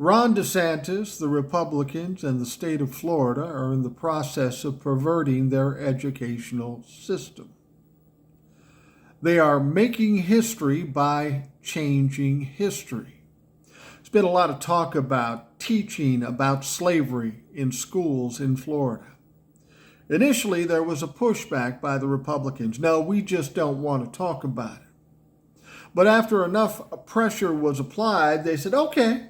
Ron DeSantis, the Republicans, and the state of Florida are in the process of perverting their educational system. They are making history by changing history. There's been a lot of talk about teaching about slavery in schools in Florida. Initially, there was a pushback by the Republicans. No, we just don't want to talk about it. But after enough pressure was applied, they said, okay,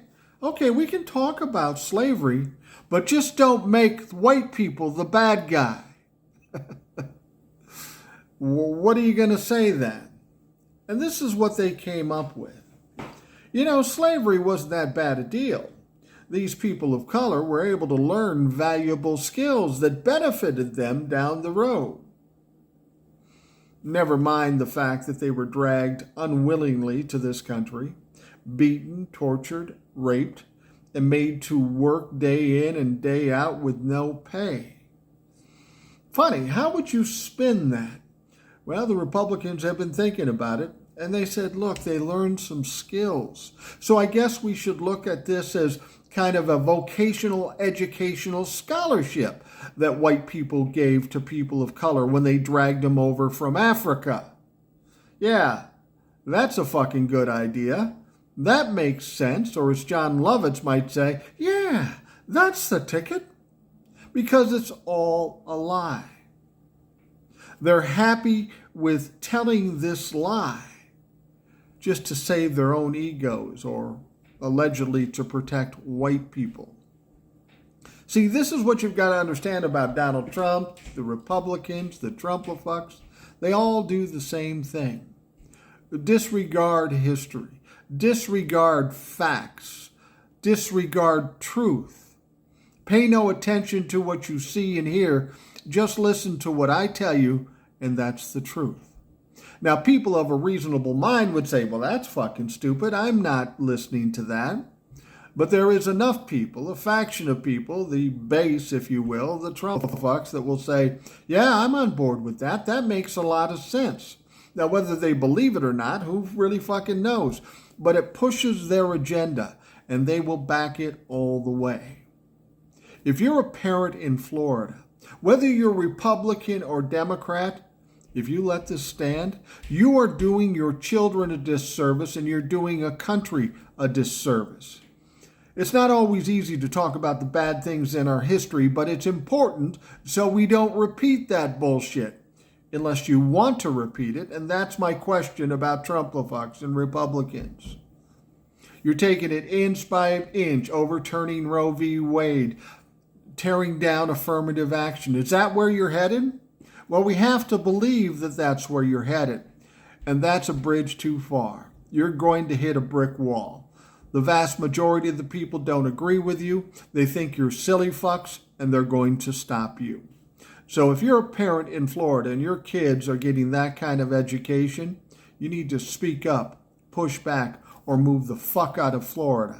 we can talk about slavery, but just don't make white people the bad guy. What are you going to say then? And this is what they came up with. You know, slavery wasn't that bad a deal. These people of color were able to learn valuable skills that benefited them down the road. Never mind the fact that they were dragged unwillingly to this country, beaten, tortured, raped, and made to work day in and day out with no pay. Funny, how would you spin that? Well, the Republicans have been thinking about it, and they said, look, they learned some skills. So I guess we should look at this as kind of a vocational educational scholarship that white people gave to people of color when they dragged them over from Africa. Yeah, that's a fucking good idea. That makes sense, or as John Lovitz might say, yeah, that's the ticket. Because it's all a lie. They're happy with telling this lie just to save their own egos or allegedly to protect white people. See, this is what you've got to understand about Donald Trump, the Republicans, the Trumplafucks. They all do the same thing. Disregard history, disregard facts, disregard truth. Pay no attention to what you see and hear. Just listen to what I tell you, and that's the truth. Now, people of a reasonable mind would say, well, that's fucking stupid. I'm not listening to that. But there is enough people, a faction of people, the base, if you will, the Trump fucks that will say, yeah, I'm on board with that. That makes a lot of sense. Now, whether they believe it or not, who really fucking knows? But it pushes their agenda, and they will back it all the way. If you're a parent in Florida, whether you're Republican or Democrat, if you let this stand, you are doing your children a disservice and you're doing a country a disservice. It's not always easy to talk about the bad things in our history, but it's important so we don't repeat that bullshit unless you want to repeat it. And that's my question about Trumplafucks and Republicans. You're taking it inch by inch, overturning Roe v. Wade, tearing down affirmative action. Is that where you're headed? Well, we have to believe that that's where you're headed. And that's a bridge too far. You're going to hit a brick wall. The vast majority of the people don't agree with you. They think you're silly fucks, and they're going to stop you. So if you're a parent in Florida and your kids are getting that kind of education, you need to speak up, push back, or move the fuck out of Florida.